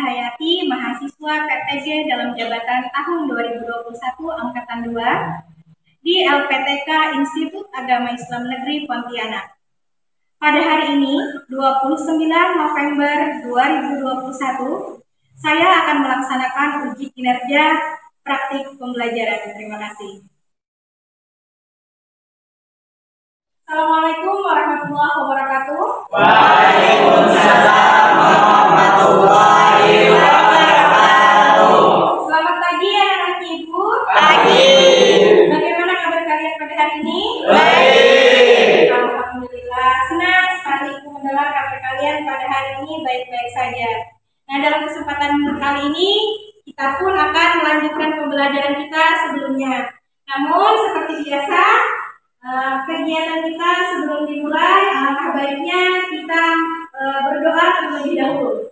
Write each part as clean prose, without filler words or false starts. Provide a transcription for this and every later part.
Hayati, mahasiswa PTG dalam jabatan tahun 2021 Angkatan 2 di LPTK Institut Agama Islam Negeri Pontianak. Pada hari ini, 29 November 2021, saya akan melaksanakan uji kinerja praktik pembelajaran. Terima kasih. Assalamualaikum warahmatullahi wabarakatuh. Waalaikumsalam warahmatullahi wabarakatuh. Selamat pagi anak-anak ibu. Pagi. Bagaimana kabar kalian pada hari ini? Baik. Alhamdulillah, senang sekali ibu mendengar kabar kalian pada hari ini baik-baik saja. Nah, dalam kesempatan kali ini kita pun akan melanjutkan pembelajaran kita sebelumnya. Namun seperti biasa, kegiatan kita sebelum dimulai, alangkah baiknya kita berdoa terlebih dahulu.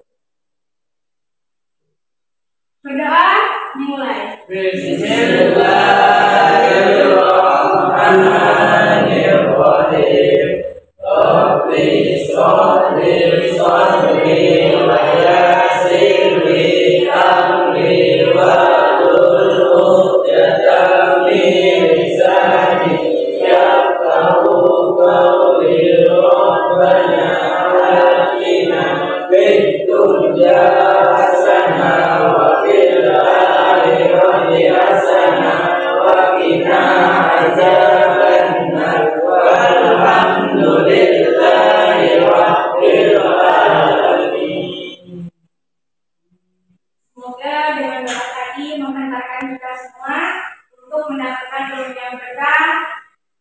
Berdoa dimulai. Bismillahirrahmanirrahim. Rabbi sholli sholli wa yassir li amri wahlul 'uqdatam min lisani yafqahu qawli. Rabbana atina fid dunya hasanah wa fil akhirati hasanah wa qina adzabannar. Walhamdulillahi rabbil alamin. Semoga dengan doa tadi menghantarkan kita semua untuk mendapatkan ilmu yang berkah,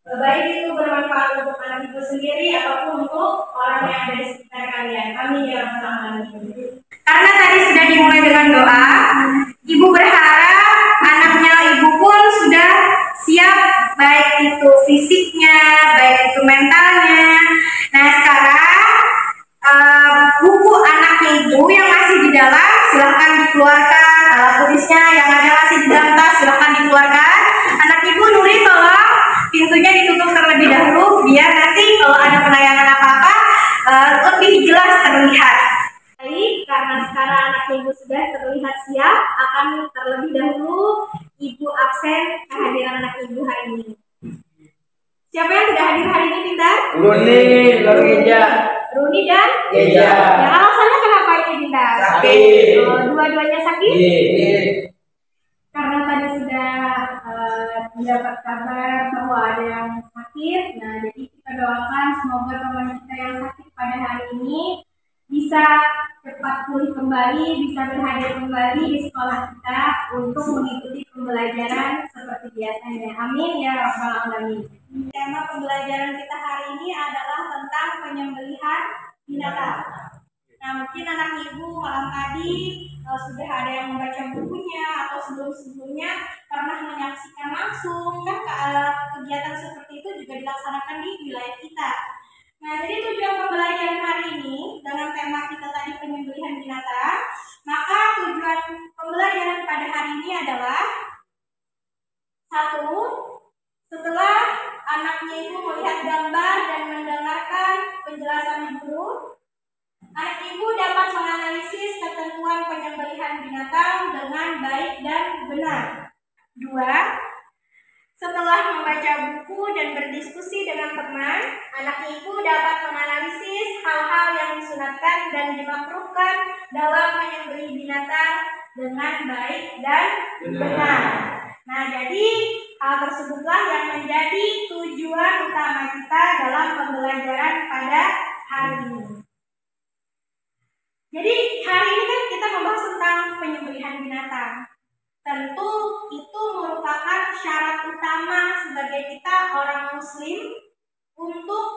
baik itu bermanfaat untuk anak ibu sendiri ataupun untuk orang yang ada di sekitar kalian. Amin ya rabbal alamin. Karena tadi sudah dimulai dengan doa, ibu berharap anaknya ibu pun sudah siap, baik itu fisiknya, baik itu mentalnya. Nah, sekarang buku anaknya ibu yang masih di dalam silahkan dikeluarkan, alat tulisnya yang ada masih di dalam tas silahkan dikeluarkan. Anak ibu Nuri tolong pintunya ditutup terlebih dahulu biar nanti kalau ada penayangan apa-apa lebih jelas terlihat. Baik, karena sekarang anak ibu sudah terlihat siap, akan terlebih dahulu ibu absen kehadiran anak ibu hari ini. Siapa yang tidak hadir hari ini, Bintang? Runi, Geja. Runi dan Geja. Ya, alasannya kenapa ini, Bintang? Sakit. Oh, dua-duanya sakit? Iya. Karena tadi sudah mendapat kabar bahwa ada yang sakit. Nah, jadi kita doakan semoga teman kita yang sakit pada hari ini bisa cepat pulih kembali, bisa berhadir kembali di sekolah kita untuk mengikuti pembelajaran seperti biasanya. Amin ya rabbal alamin. Tema pembelajaran kita hari ini adalah tentang penyembelihan binatang. Nah, mungkin anak ibu malam tadi sudah ada yang membaca bukunya atau sebelum-sebelumnya pernah menyaksikan langsung kan kegiatan seperti itu juga dilaksanakan di wilayah kita. Nah, jadi tujuan pembelajaran hari ini dengan tema kita tadi penyembelihan binatang, maka tujuan pembelajaran pada hari ini adalah satu, setelah anaknya itu melihat gambar dan mendengarkan penjelasan guru, anak ibu dapat menganalisis ketentuan penyembelihan binatang dengan baik dan benar. Dua, setelah membaca buku dan berdiskusi dengan teman, anak ibu dapat menganalisis hal-hal yang disunatkan dan dimakruhkan dalam menyembelih binatang dengan baik dan benar. Nah, jadi hal tersebutlah yang menjadi tujuan utama kita dalam pembelajaran pada hari ini. Jadi hari ini kan kita membahas tentang penyembelihan binatang. Tentu itu merupakan syarat utama sebagai kita orang muslim untuk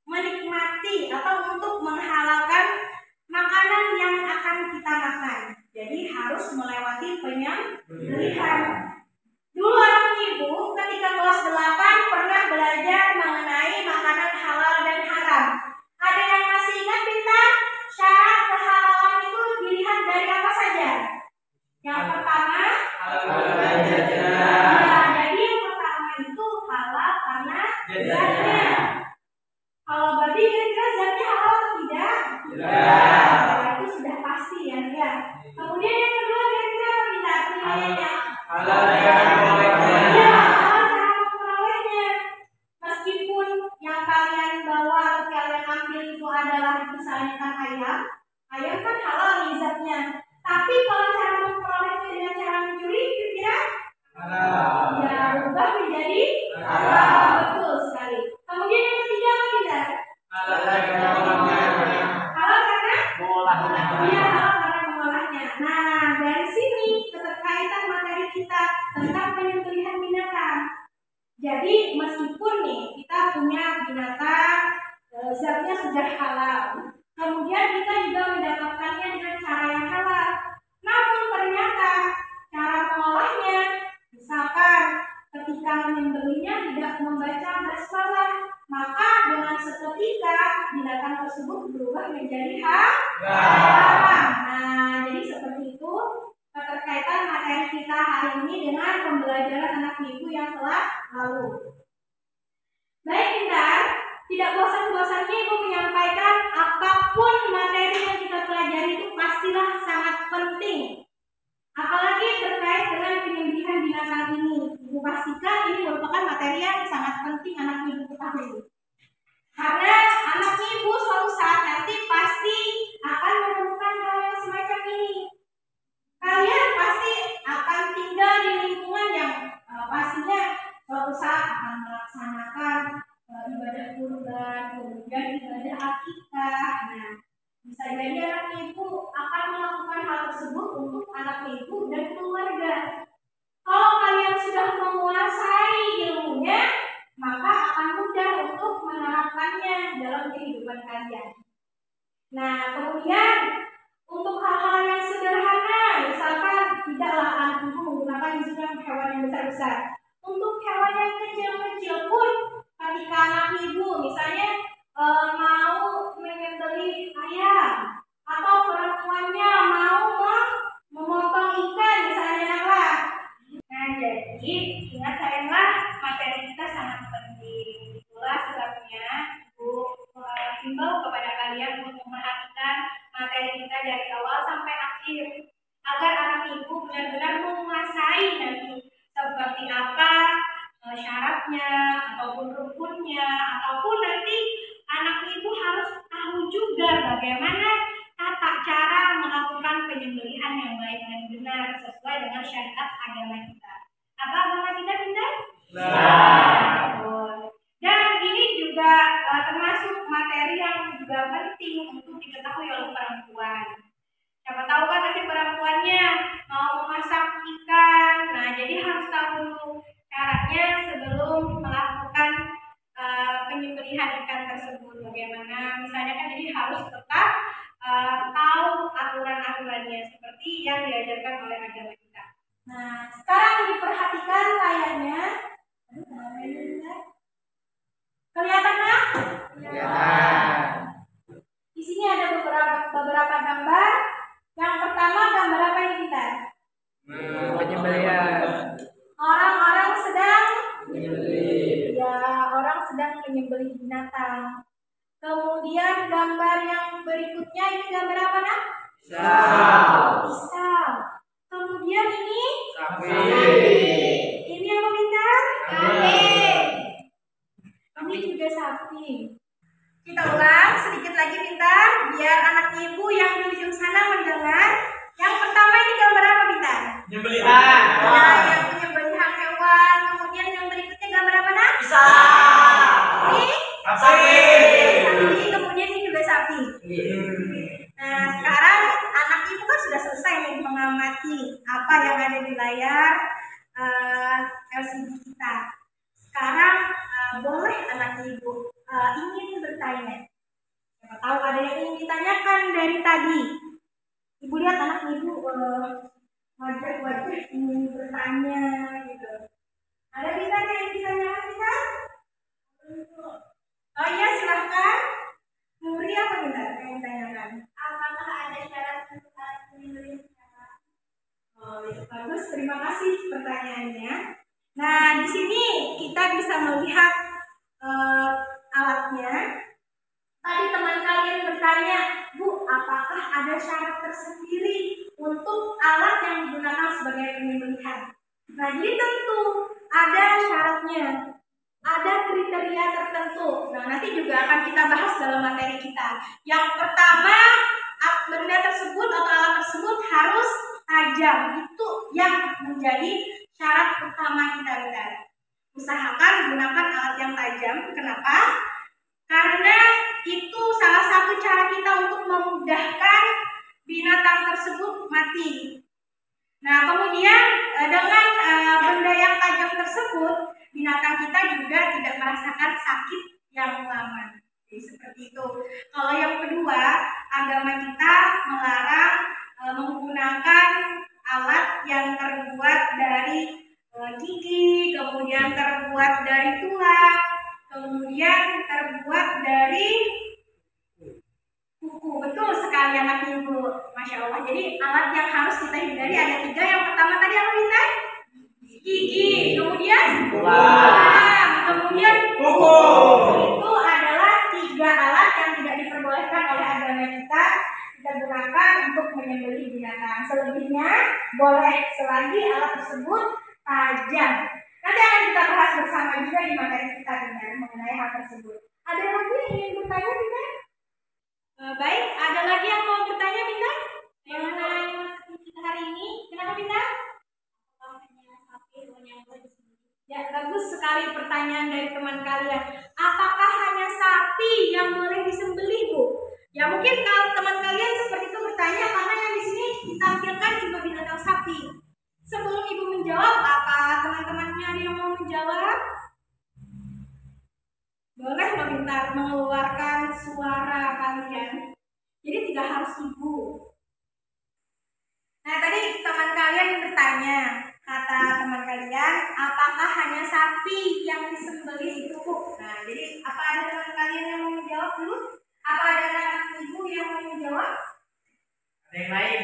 menikmati atau untuk menghalalkan makanan yang akan kita makan. Jadi harus melewati penyembelihan. Dulu anak ibu ketika kelas 8 pernah belajar mengenai makanan halal dan haram. Ada yang masih ingat Bintang? Syarat kehalalan itu dilihat dari apa saja? Yang pertama, jadi yang pertama itu halal karena zatnya. Kalau babi kira-kira zatnya halal atau tidak? Itu sudah pasti ya. Ya. Kemudian yang kedua kira-kira apa kita penilaiannya? Halal cara memperolehnya. Ya, halal cara memperolehnya. Meskipun yang kalian bawa atau kalian ambil itu adalah misalnya kan ayam kan halal lezatnya. Tapi kalau cara memperolehnya dengan cara mencuri, kira-kira ya berubah menjadi halal. Betul sekali. Kemudian yang ketiga apa kita? Halal cara mengolahnya. Halal karena Mengolahnya. iya, halal karena mengolahnya. Nah, dari sini keterkaitan materi kita tentang penyembelihan binatang. Jadi meskipun nih kita punya binatang zatnya sudah halal, kemudian kita juga mendapatkannya dengan cara yang halal. Namun ternyata cara mengolahnya, misalkan ketika menyembelihnya tidak membaca basmalah, maka dengan seketika binatang tersebut berubah menjadi haram. Nah, jadi seperti itu keterkaitan materi kita hari ini dengan pembelajaran anak minggu yang telah lalu. Baik pintar, tidak bosan-bosannya Ibu menyampaikan apapun materi yang kita pelajari itu pastilah sangat penting. Apalagi terkait dengan penyembelihan binatang ini. Ibu pastikan ini merupakan materi yang sangat penting anak ibu ketahui. Karena anak ibu suatu saat nanti pasti akan menemukan hal yang semacam ini. Kalian pasti akan tinggal di lingkungan yang pastinya suatu saat akan melaksanakan ibadah kurban, kemudian ibadah akikah. Nah, bisa jadi anak ibu akan melakukan hal tersebut untuk anak ibu dan keluarga. Kalau kalian sudah menguasai ilmunya, maka akan mudah untuk menerapkannya dalam kehidupan kalian. Nah, kemudian untuk hal-hal yang sederhana, misalkan tidaklah anak ibu menggunakan misalnya hewan yang besar-besar. Untuk hewan yang kecil-kecil pun, ketika anak ibu misalnya mau menyembelih ayam atau perempuannya mau memotong ikan misalnya lah. Nah, jadi ingatkanlah materi kita sangat penting. Itulah sebabnya Ibu himbau kepada kalian untuk memperhatikan materi kita dari awal sampai akhir agar anak ibu benar-benar menguasai nanti seperti apa syaratnya ataupun rukunnya, ataupun nanti anak ibu harus tahu juga bagaimana tata cara melakukan penyembelihan yang baik dan benar sesuai dengan syariat agama kita. Apa agama kita benar? Dan ini juga termasuk materi yang juga penting untuk diketahui oleh perempuan. Siapa tahu kan nanti perempuannya mau memasak ikan, nah jadi harus tahu dulu caranya sebelum melakukan penyembelihan ikan tersebut bagaimana. Misalnya kan jadi harus tetap tahu aturan-aturannya seperti yang diajarkan oleh agama kita. Nah, sekarang diperhatikan layarnya. Kelihatan nggak? Kelihatan. Di sini ada beberapa gambar. Yang pertama gambar apa ini kita? Penyembelihan. Orang-orang sedang Menyembelih. ya, orang sedang menyembelih binatang. Kemudian gambar yang berikutnya ini gambar apa nak? Pisau. Kemudian ini Sapi. Ini apa pintar? Kambing. Ini juga sapi. Kita ulang sedikit lagi pintar biar anak ibu yang di ujung sana mendengar. Yang pertama ini gambar apa pintar? Penyembelihan. Nah, yang penyembelihan hewan. Kemudian yang berikutnya gambar apa nak? Ini Sapi. sapi. Kemudian ini juga sapi. Nah, sekarang anak ibu kan sudah selesai nih mengamati apa yang ada di layar LCD kita. Sekarang boleh anak ibu ingin bertanya. Siapa tahu ada yang ingin ditanyakan dari tadi. Ibu lihat anak ibu wajah-wajah ingin bertanya gitu. Ada ditanya yang ditanyakan kita? Oh iya, silahkan. Muri apa benar yang ditanyakan? Apakah ada syarat untuk penyembelihan? Oh, itu bagus. Terima kasih pertanyaannya. Nah, di sini kita bisa melihat alatnya. Tadi teman kalian bertanya, Bu, apakah ada syarat tersendiri alat yang digunakan sebagai penyembelihan. Nah, jadi tentu ada syaratnya, ada kriteria tertentu. Nah, nanti juga akan kita bahas dalam materi kita. Yang pertama, benda tersebut atau alat tersebut harus tajam. Itu yang menjadi syarat utama kita lihat. Usahakan gunakan alat yang tajam. Kenapa? Karena itu salah satu cara kita untuk memudahkan binatang tersebut mati. Nah, kemudian dengan benda yang tajam tersebut, binatang kita juga tidak merasakan sakit yang lama. Jadi seperti itu. Kalau yang kedua, agama kita melarang menggunakan alat yang terbuat dari gigi, kemudian terbuat dari tulang, kemudian terbuat dari kuku. Betul sekali anak ibu, masya Allah. Jadi alat yang harus kita hindari ada 3. Yang pertama tadi apa Bintang? Gigi, kemudian tulang, kemudian kuku. Itu adalah 3 alat yang tidak diperbolehkan oleh agama kita gunakan untuk menyembelih binatang. Selebihnya boleh selagi alat tersebut tajam. Nanti akan kita bahas bersama juga di materi kita mengenai hal tersebut. Ada lagi yang ingin bertanya Bintang? Baik, ada lagi yang mau bertanya Bintang mengenai kita hari ini? Kenapa Bintang? Ya, bagus sekali pertanyaan dari teman kalian. Apakah hanya sapi yang boleh disembelih, Bu? Ya mungkin kalau teman kalian seperti itu bertanya karena yang di sini ditampilkan juga binatang sapi. Sebelum Ibu menjawab, apa teman-temannya ada yang mau menjawab? Boleh meminta mengeluarkan suara kalian. Jadi tidak harus Ibu. Nah, tadi teman kalian bertanya, kata teman kalian, apakah hanya sapi yang disembelih itu, Bu? Nah, jadi apa ada teman kalian yang mau menjawab dulu? Apa ada anak ibu yang mau menjawab? Ada yang lain?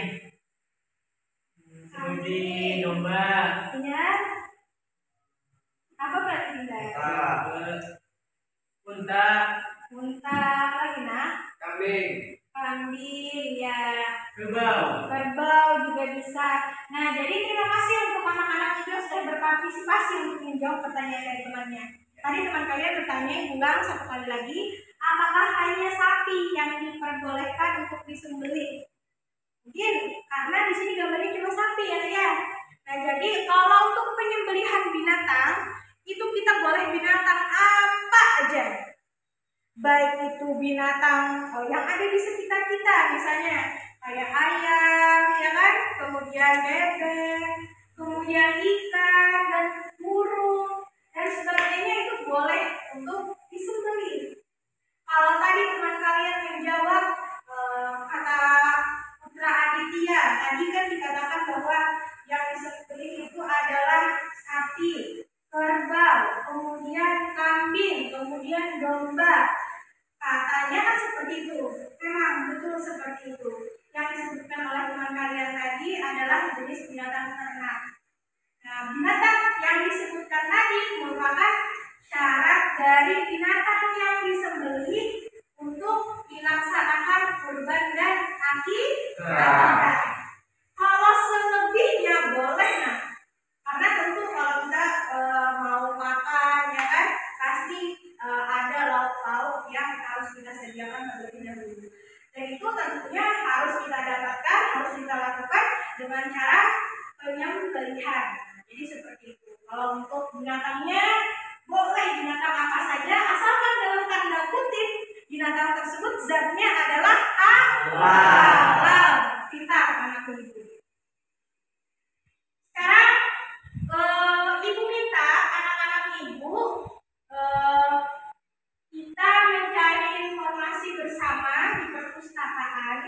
Seperti domba. Iya. Apa berarti Bintang? Unta. Unta apa lagi nak? Kambing. Kambing, ya. Kerbau. Kerbau juga bisa. Nah, jadi terima kasih untuk anak-anak itu yang sudah berpartisipasi untuk menjawab pertanyaan dari temannya. Tadi teman kalian bertanya, ulang 1 kali lagi, apakah hanya sapi yang diperbolehkan untuk disembelih? Mungkin karena di sini gambarnya cuma sapi ya. Nah, jadi kalau untuk penyembelihan binatang itu kita boleh binatang apa aja. Baik itu binatang yang ada di sekitar kita, misalnya kayak ayam, ya kan? Kemudian bebek, kemudian ikan dan burung dan sebagainya itu boleh untuk disembelih. Kalau tadi teman kalian menjawab kata Putra Aditya, tadi kan dikatakan bahwa yang disembelih itu adalah sapi, kerbau, kemudian kambing, kemudian domba. Katanya kan seperti itu. Memang betul seperti itu. Yang disebutkan oleh teman kalian tadi adalah jenis binatang ternak. Nah, binatang yang disebutkan tadi merupakan syarat dari binatang yang disembelih untuk dilaksanakan kurban dan akikah. Kalau selebihnya boleh, nah, karena tentu kalau kita mau makan, ya kan, pasti ada lauk-lauk yang harus kita sediakan terlebih dahulu. Dan itu tentunya harus kita dapatkan, harus kita lakukan dengan cara penyembelihan. Jadi seperti itu. Kalau untuk binatangnya boleh binatang apa saja, asalkan dalam tanda kutip binatang tersebut zatnya adalah halal. Kita anak ibu. Sekarang ibu minta anak-anak ibu kita mencari informasi bersama di perpustakaan.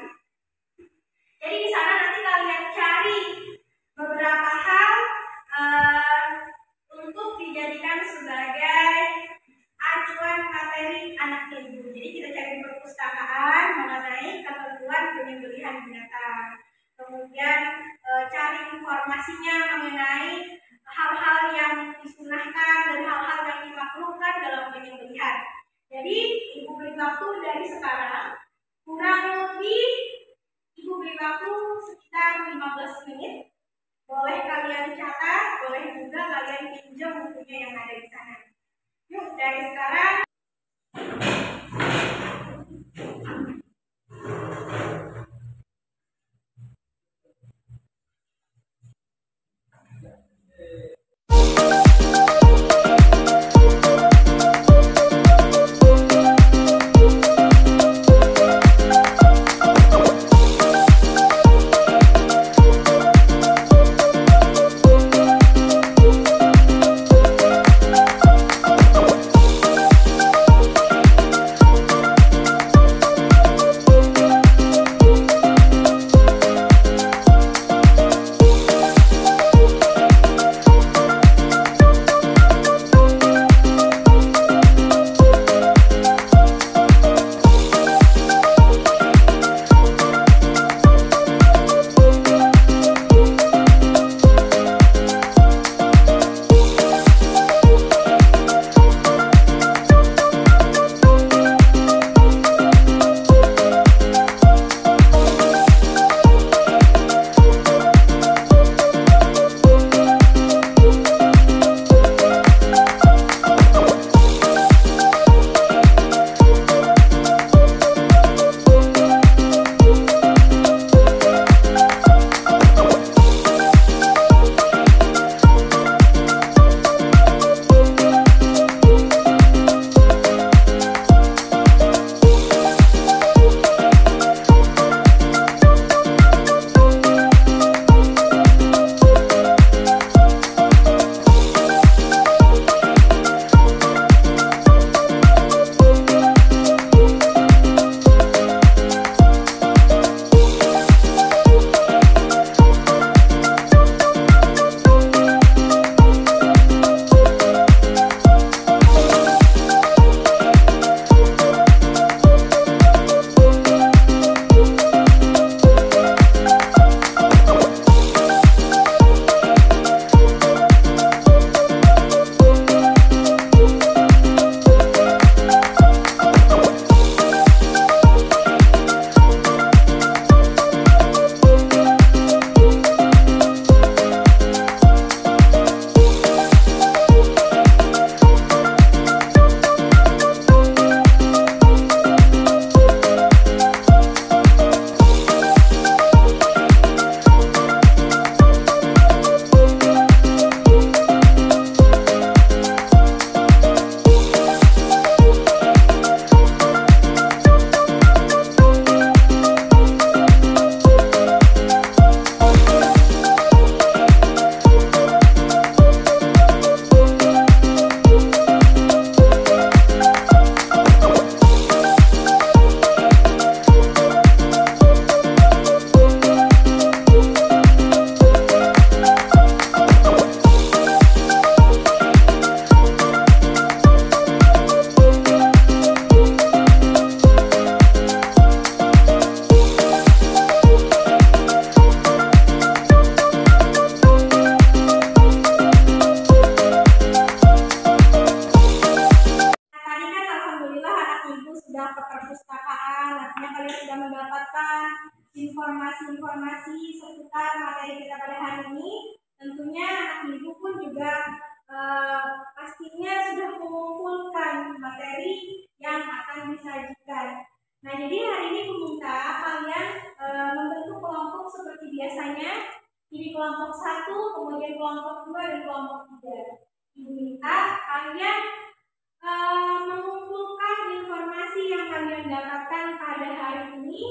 Jadi di sana nanti kalian cari beberapa hal untuk dijadikan sebagai acuan materi anak ibu. Jadi kita cari perpustakaan mengenai ketentuan penyembelihan binatang. Kemudian cari informasinya mengenai hal-hal yang disunahkan dan hal-hal yang dimakruhkan dalam penyembelihan. Jadi ibu beri waktu dari sekarang kurang lebih ibu beri waktu sekitar 15 menit dari sekarang. Informasi-informasi seputar materi kita pada hari ini. Tentunya anak ibu pun juga pastinya sudah mengumpulkan materi yang akan disajikan. Nah, jadi hari ini ibu minta kalian membentuk kelompok seperti biasanya. Jadi kelompok 1, kemudian kelompok 2 dan kelompok 3. Ibu minta kalian mengumpulkan informasi yang kalian dapatkan pada hari ini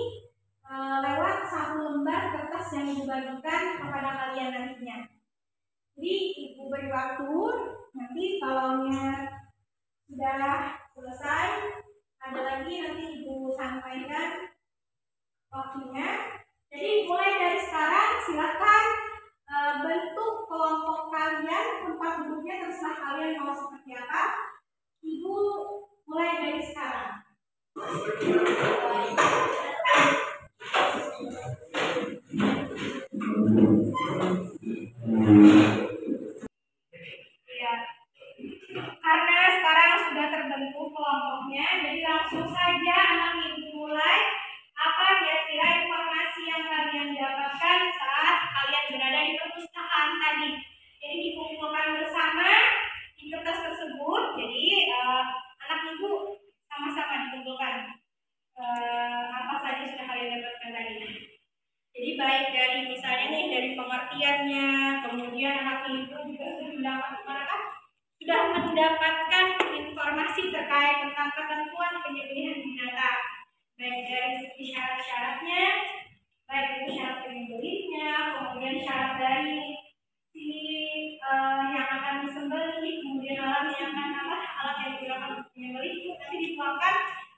lewat satu lembar kertas yang dibagikan kepada kalian nantinya. Jadi ibu beri waktu, nanti kalau sudah selesai, ada lagi nanti ibu sampaikan waktunya. Jadi mulai dari sekarang silakan bentuk kelompok kalian, tempat duduknya terserah kalian mau seperti apa. Ibu mulai dari sekarang. Ya, karena sekarang sudah terbentuk kelompoknya, jadi langsung saja anak ibu mulai. Apa kira-kira informasi yang kalian dapatkan saat kalian berada di perpustakaan tadi? Jadi dikumpulkan bersama di kertas perhatiannya, kemudian anak ibu juga sudah mendapatkan informasi terkait tentang ketentuan penyembelihan binatang, baik dari segi syarat-syaratnya, baik itu syarat penyembelihnya, kemudian syarat dari si yang akan disembelih, kemudian alat yang digunakan untuk menyembelih itu nanti dituangkan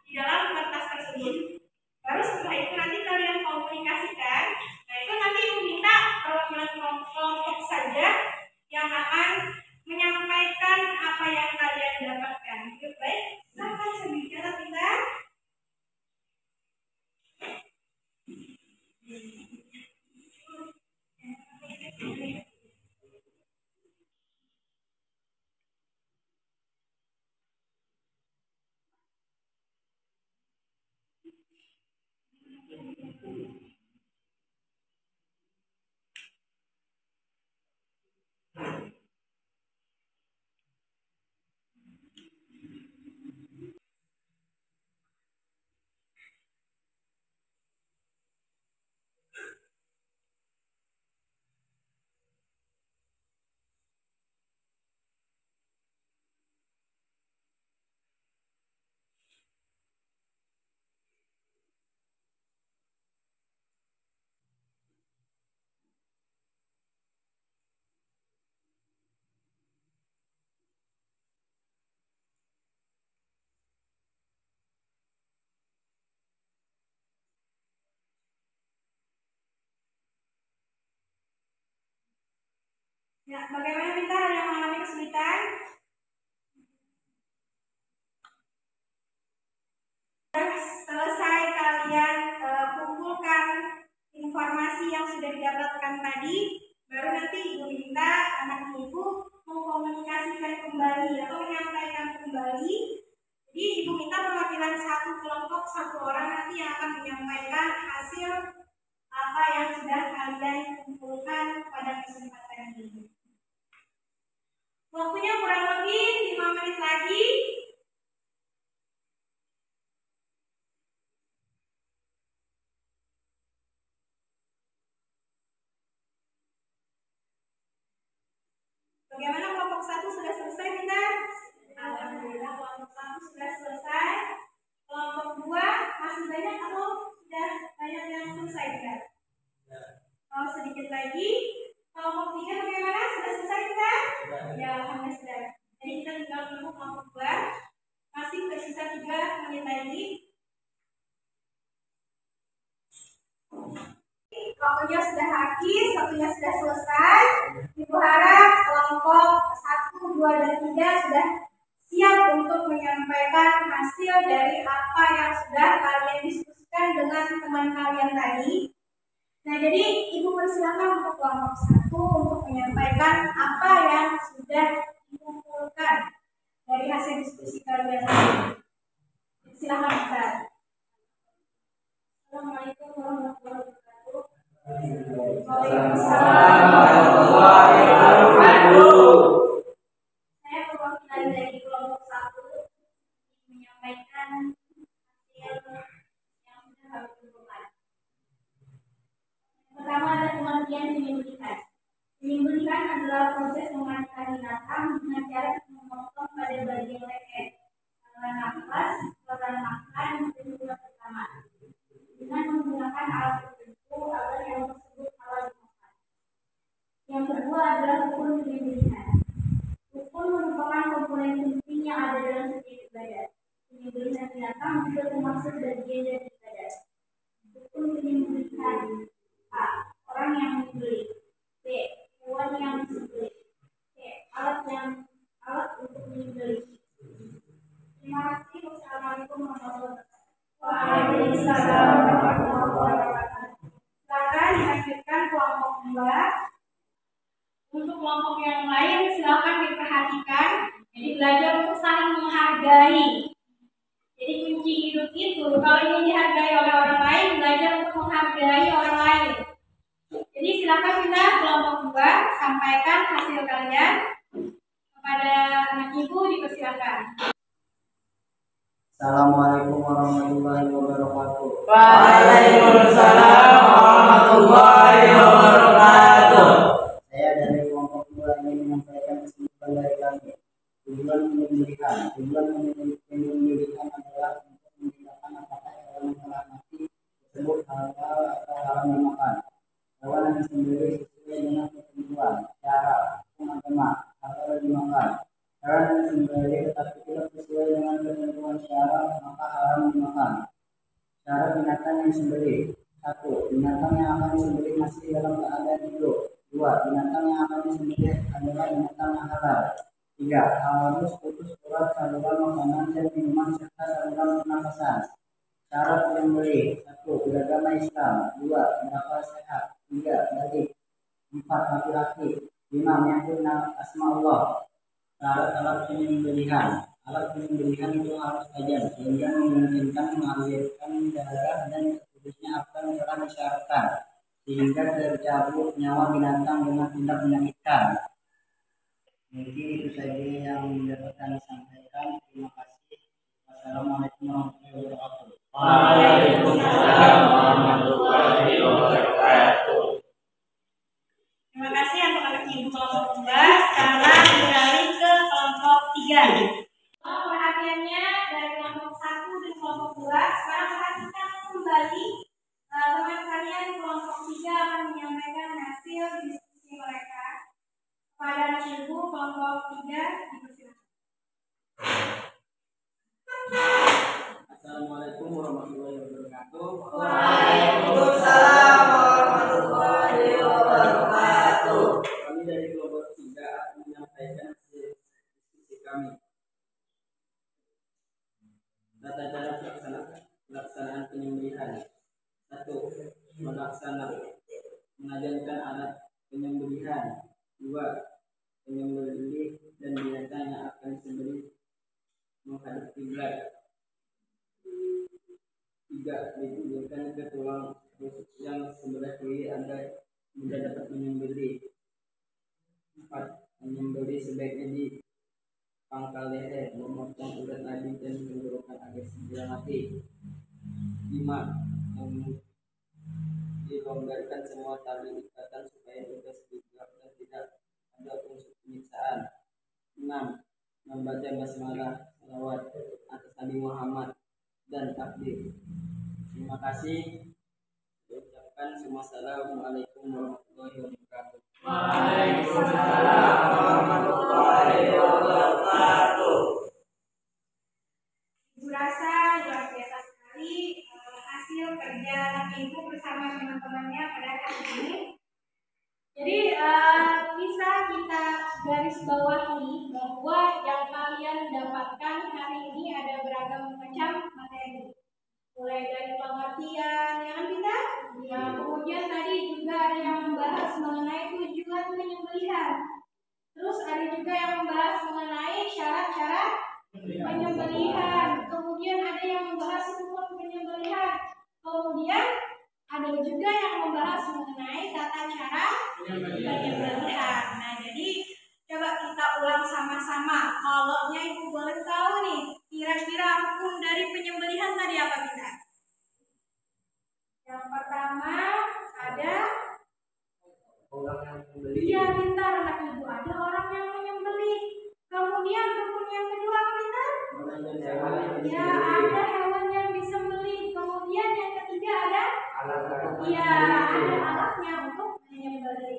di dalam kertas tersebut. Baru setelah itu nanti kalian komunikasikan. Nah itu nanti meminta perwakilan kelompok saja yang akan menyampaikan apa yang kalian dapatkan. Baik, silakan berbicara kita. Ya, bagaimana kita yang mengalami kesulitan? Selesai kalian kumpulkan informasi yang sudah didapatkan tadi, baru nanti ibu minta anak ibu mengkomunikasikan kembali atau menyampaikan kembali. Jadi ibu minta perwakilan satu kelompok, satu orang nanti yang akan menyampaikan hasil apa yang sudah kalian kumpulkan pada kesempatan ini. Waktunya kurang lebih 5 menit lagi. Bagaimana kelompok 1 sudah selesai, Bunda? Alhamdulillah kelompok 1 sudah selesai. Kelompok 2 masih banyak atau sudah banyak yang selesai, Bunda? Oh, sedikit lagi. Kelompok 3 bagaimana? Sudah selesai, Bunda? Ya, alhamdulillah sudah. Jadi kita tinggal tunggu kelompok 2. Masih tersisa 3 menit lagi. Waktunya sudah habis, waktunya sudah selesai. Ibu harap kelompok 1, 2, dan 3 sudah siap untuk menyampaikan hasil dari apa yang sudah kalian diskusikan dengan teman kalian tadi. Nah, jadi ibu persilakan untuk kelompok 1 untuk menyampaikan apa yang sudah dikumpulkan dari hasil diskusi kalian tadi. Silakan, Ustaz. Assalamualaikum warahmatullahi wabarakatuh. Waalaikumsalam warahmatullahi wabarakatuh. Saya perwakilan dari kelompok 1 menyampaikan hasil yang sudah kami kumpulkan. Pertama ada pengertian penyembelihan. Penyembelihan adalah proses memandikan binatang dengan cara memotong pada bagian leher, saluran nafas, saluran makan, dan juga pertama dengan menggunakan alat tertentu agar yang tersebut halal dimakan. Yang kedua adalah rukun penyembelihan. Rukun merupakan komponen penting yang ada dalam setiap ibadah. Penyembelihan binatang juga termasuk bagian dari ibadah. Rukun penyembelihan: A. Orang yang menyembelih. B. Hewan yang disembelih. C. Alat untuk menyembelih. Terima kasih. Wassalamualaikum warahmatullahi wabarakatuh. Waalaikumsalam warahmatullahi wabarakatuh. Silakan dilanjutkan kelompok 2. Untuk kelompok yang lain silakan diperhatikan. Jadi belajar untuk saling menghargai. Jadi kunci hidup itu kalau ingin dihargai oleh orang lain, belajar untuk menghargai orang lain. Jadi silakan kita kelompok 2 sampaikan hasil kalian kepada anak ibu, dipersilakan. Assalamualaikum warahmatullahi wabarakatuh. Waalaikumsalam warahmatullahi wabarakatuh. binatang yang akan disembelih adalah binatang yang halal. 3. Harus putus urat saluran makanan dan minuman serta saluran pernapasan. Syarat penyembelih: 1. Beragama Islam. 2. Berakal sehat. 3. Balik. 4. Laki-laki. 5. Menyebut asma Allah. Syarat alat penyembelihan: alat penyembelihan itu harus tajam sehingga memungkinkan mengalirkan darah dan putusnya apa yang telah disyaratkan sehingga tercabut nyawa binatang dengan tindak menyakitkan. Mungkin itu saja yang dapat kami sampaikan. Terima kasih. Wassalamualaikum warahmatullahi wabarakatuh. Waalaikumsalam warahmatullahi wabarakatuh. Terima kasih untuk anak ibu kelompok 2. Sekarang beralih ke kelompok 3. Perhatiannya dari kelompok 1 dan kelompok 2. Sekarang perhatikan kembali teman kalian kelompok 3 akan menyampaikan hasil diskusi mereka kepada anak ibu kelompok 3. Assalamualaikum warahmatullahi wabarakatuh. Waalaikumsalam warahmatullahi wabarakatuh. Kami dari kelompok 3 akan menyampaikan hasil diskusi kami. Tata cara pelaksanaan penyembelihan. 1. Mengajarkan alat penyembelihan. 2. Penyembelih dan binatang yang akan disembelih menghadap kiblat. 3. Ditunjukkan ke tulang rusuk yang sebelah kiri agar mudah dapat menyembelih. 4. Menyembelih sebaiknya di pangkal leher, memotong urat nadi dan tenggorokan agar segera mati. 5. Dilonggarkan semua tali ikatan supaya mudah bergerak dan tidak ada unsur penyiksaan. 6. Membaca basmalah, salawat atas Nabi Muhammad dan takbir. Terima kasih. Ucapkan Assalamualaikum warahmatullahi wabarakatuh. Waalaikumsalam warahmatullahi wabarakatuh. Ibu rasa luar biasa sekali hasil kerja ibu bersama teman-temannya pada hari ini. Jadi bisa kita garis bawahi bahwa yang kalian dapatkan hari ini ada beragam macam materi. Mulai dari pengertian, ya kan kita? Ya, kemudian tadi juga ada yang membahas mengenai tujuan penyembelihan. Terus ada juga yang membahas mengenai syarat-syarat penyembelihan. Kemudian ada yang membahas rukun penyembelihan. Kemudian ada juga yang membahas mengenai tata cara penyembelihan. Nah, jadi coba kita ulang sama-sama. Kalau ibu boleh tahu nih, kira-kira rukun dari penyembelihan tadi apa kita? Yang pertama ada Orang yang membeli. iya, pintar anak ibu. Ada orang yang menyembelih. Kemudian rukun yang kedua apa pintar? Orang yang hewan yang Ya, disembelih. ada hewan yang disembelih. Kemudian yang ketiga ada Alat-alat iya, penyembelih. ada alatnya untuk menyembelih.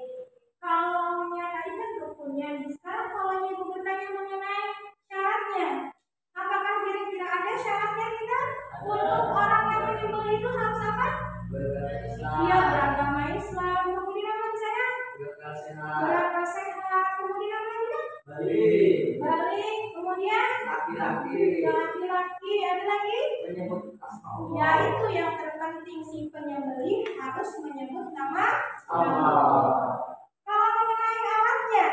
Kalau tadi kan rukunnya. Sekarang kalau ibu bertanya mengenai syaratnya, apakah kira-kira ada syaratnya kita? Untuk orang yang menyembelih itu harus apa? Iya, beragama Islam. Kemudian apa lagi saya? Berakal sehat. Kemudian apa lagi? Balik. Kemudian laki-laki. Ada lagi? Ya, itu yang terpenting, si penyembelih harus menyebut nama Allah. Kalau mengenai alatnya,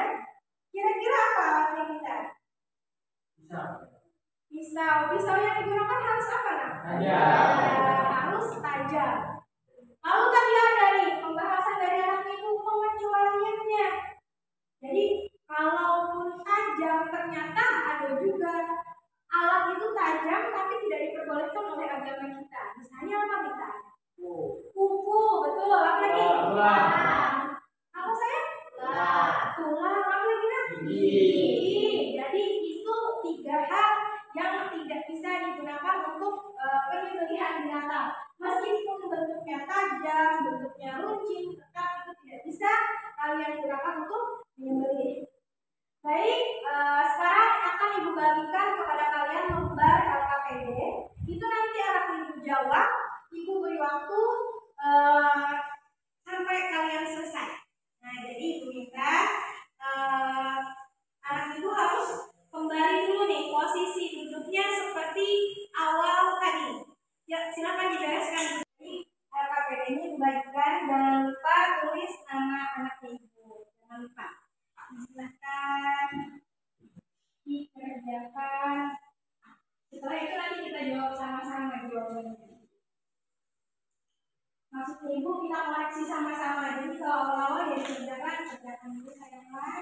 kira-kira apa alatnya kita? Pisau yang digunakan harus apa, nak? Harus tajam. Lalu tadi ada nih pembahasan dari anak ibu pengecualiannya. Jadi kalaupun tajam, ternyata ada juga alat itu tajam tapi tidak diperbolehkan oleh agama kita. Misalnya apa kita? Kuku, betul. Apa lagi? Apa saya? Tulang. Apa lagi nak? Gigi. Jadi itu 3 hal yang tidak bisa digunakan untuk penyembelihan binatang. Meskipun bentuknya tajam, bentuknya runcing, tetap itu tidak bisa kalian gunakan untuk menyembelih. Baik, sekarang akan ibu bagikan kepada kalian lembar LKPD. Itu nanti akan ibu jawab. Ibu beri waktu sampai kalian selesai. Nah, jadi ibu Bunda, anak ibu harus kembali dulu nih posisi duduknya seperti awal tadi. Ya, silakan dibereskan. Jadi KPD ini dibagikan, jangan lupa tulis nama anak ibu, jangan lupa. Silakan dikerjakan. Setelah itu nanti kita jawab sama-sama jawabannya. Maksud ibu kita koreksi sama-sama. Jadi kalau awal-awal ya kerjakan dulu sayanglah.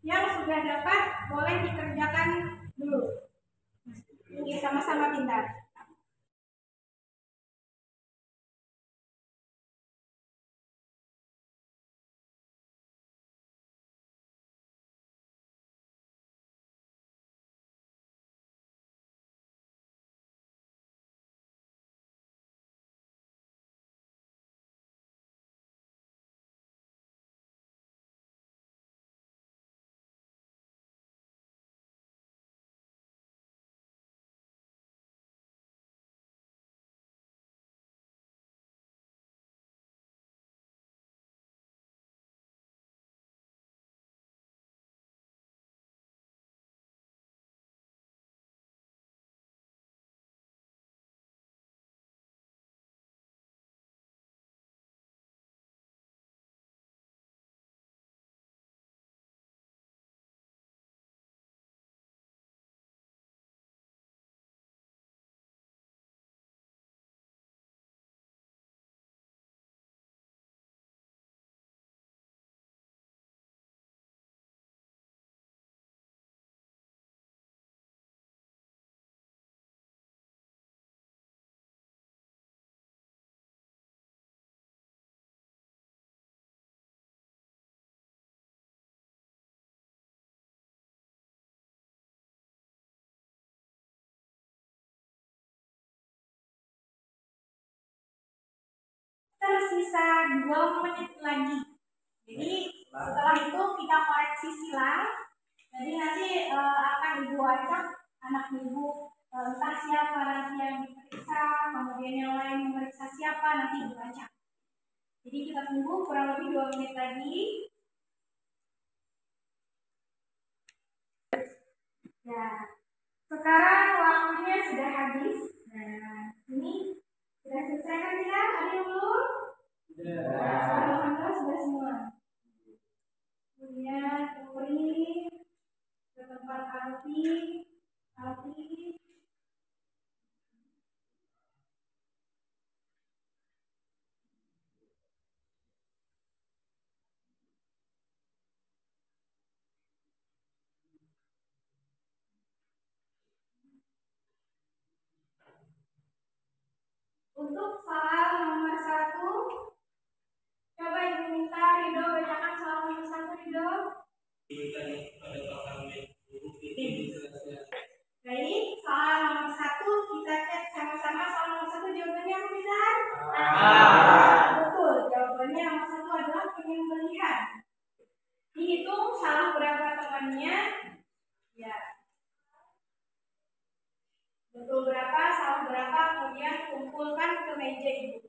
Yang sudah dapat boleh dikerjakan dulu. Ini sama-sama pintar. Tersisa 2 menit lagi. Jadi setelah itu kita koreksi silang. Jadi nanti akan ibu acak anak ibu, entah siapa nanti yang diperiksa, kemudian yang lain memeriksa siapa, nanti ibu acak. Jadi kita tunggu kurang lebih 2 menit lagi. Ya, sekarang waktunya sudah habis. Nah, ini sudah selesai kan kita? Ada yang belum? Alhamdulillah sudah semua. Kemudian Uri ke tempat Alfi. Untuk soal nomor 1, coba ibu minta Ridho bacakan soal nomor 1, Ridho. Baik, soal nomor 1 kita cek sama-sama. Soal nomor 1 jawabannya apa, Bizar? Betul, jawabannya nomor 1 adalah penyembelihan. Dihitung salah berapa temannya? Ya. Betul berapa, salah berapa, kemudian kumpulkan ke meja ibu.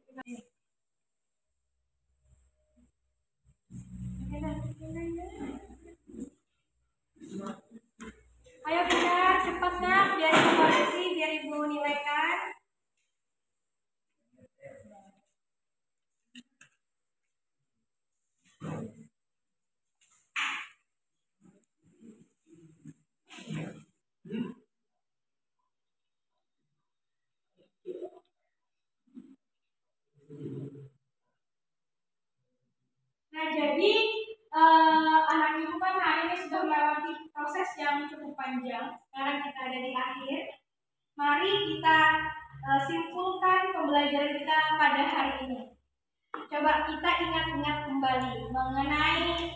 Ayo Bizar, cepat nak, biar ibu koreksi, biar ibu nilaikan. Nah, jadi anak ibu kan hari ini sudah melewati proses yang cukup panjang. Sekarang kita ada di akhir. Mari kita simpulkan pembelajaran kita pada hari ini. Coba kita ingat-ingat kembali mengenai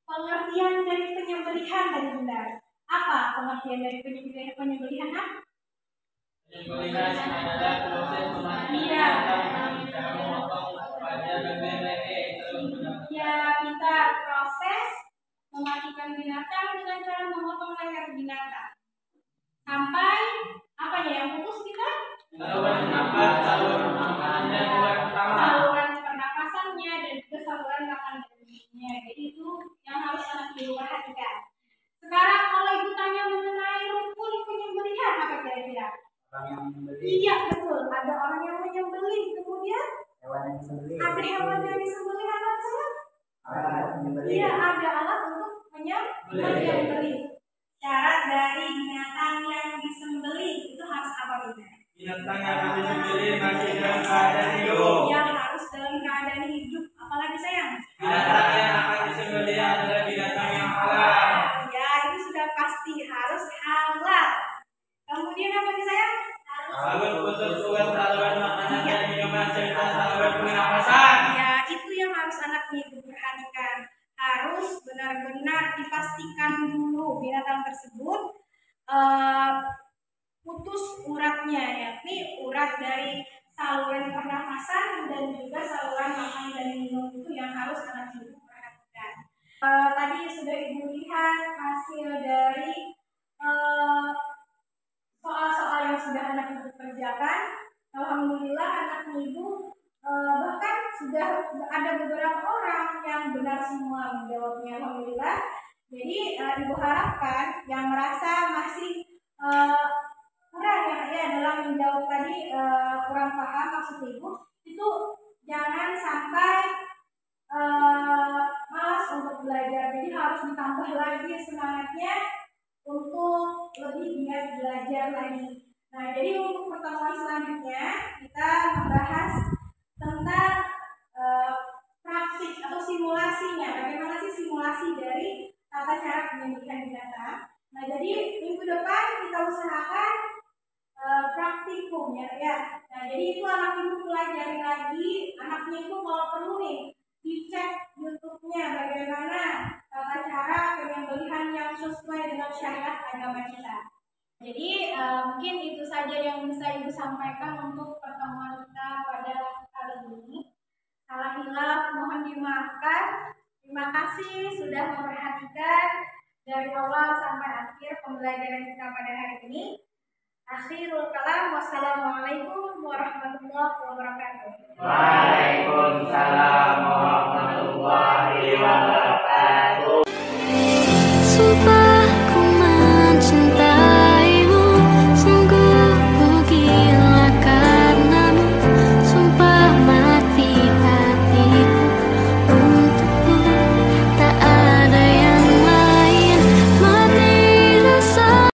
pengertian dari penyembelihan tadi, Bunda. Apa pengertian dari penyembelihan? Penyembelihan apa? Penyembelihan adalah proses mematikan cara memotong pada bagian leher. Ya, kita proses mematikan binatang dengan cara memotong leher binatang. Sampai apa ya yang putus kita? Saluran nafas, saluran makanan, dan juga pertama. Saluran pernapasannya dan juga saluran makan dan minumnya. Jadi itu yang harus anak ibu perhatikan. Sekarang kalau ibu tanya mengenai rukun penyembelihan apa kira-kira? Orang yang membeli Iya betul, ada orang yang menyembelih, kemudian hewan yang disembelih. ada hewan yang disembelih anak saya. Alat menyembelih. Iya ada alat untuk menyembelih. Syarat dari binatang yang disembelih itu harus apa Bunda? Binatang yang akan disembelih masih dalam keadaan hidup. Ya harus dalam keadaan hidup. Apalagi sayang? Binatang yang akan disembelih adalah binatang yang halal. Ya itu sudah pasti harus halal. Kemudian apa nih sayang? Harus putus juga saluran makanan dan minuman serta saluran pernapasan. Ya itu yang harus anak ibu perhatikan. Harus benar-benar dipastikan dulu binatang tersebut putus uratnya, yakni urat dari saluran pernafasan dan juga saluran makan dan minum itu yang harus anak ibu perhatikan. Tadi sudah ibu lihat hasil dari soal-soal yang sudah anak ibu kerjakan. Alhamdulillah anak ibu bahkan sudah ada beberapa orang yang benar semua menjawabnya. Alhamdulillah. Jadi ibu harapkan yang merasa masih kurang ya dalam menjawab tadi kurang paham maksud ibu itu jangan sampai malas untuk belajar. Jadi harus ditambah lagi semangatnya untuk lebih giat belajar lagi. Nah, jadi untuk pertemuan selanjutnya kita membahas tentang praktik atau simulasinya. Bagaimana sih simulasi dari tata cara penyembelihan binatang? Nah, jadi minggu depan kita usahakan praktikum ya. Nah, jadi itu anak ibu pelajari lagi. Anaknya itu kalau perlu nih dicek YouTube-nya bagaimana tata cara penyembelihan yang sesuai dengan syariat agama kita. Jadi mungkin itu saja yang bisa ibu sampaikan untuk pertemuan kita pada kali ini. Salah hilaf mohon dimaafkan. Terima kasih sudah memperhatikan dari awal sampai akhir pembelajaran kita pada hari ini. Akhirul kalam, wassalamualaikum warahmatullahi wabarakatuh. Waalaikumsalam warahmatullahi wabarakatuh.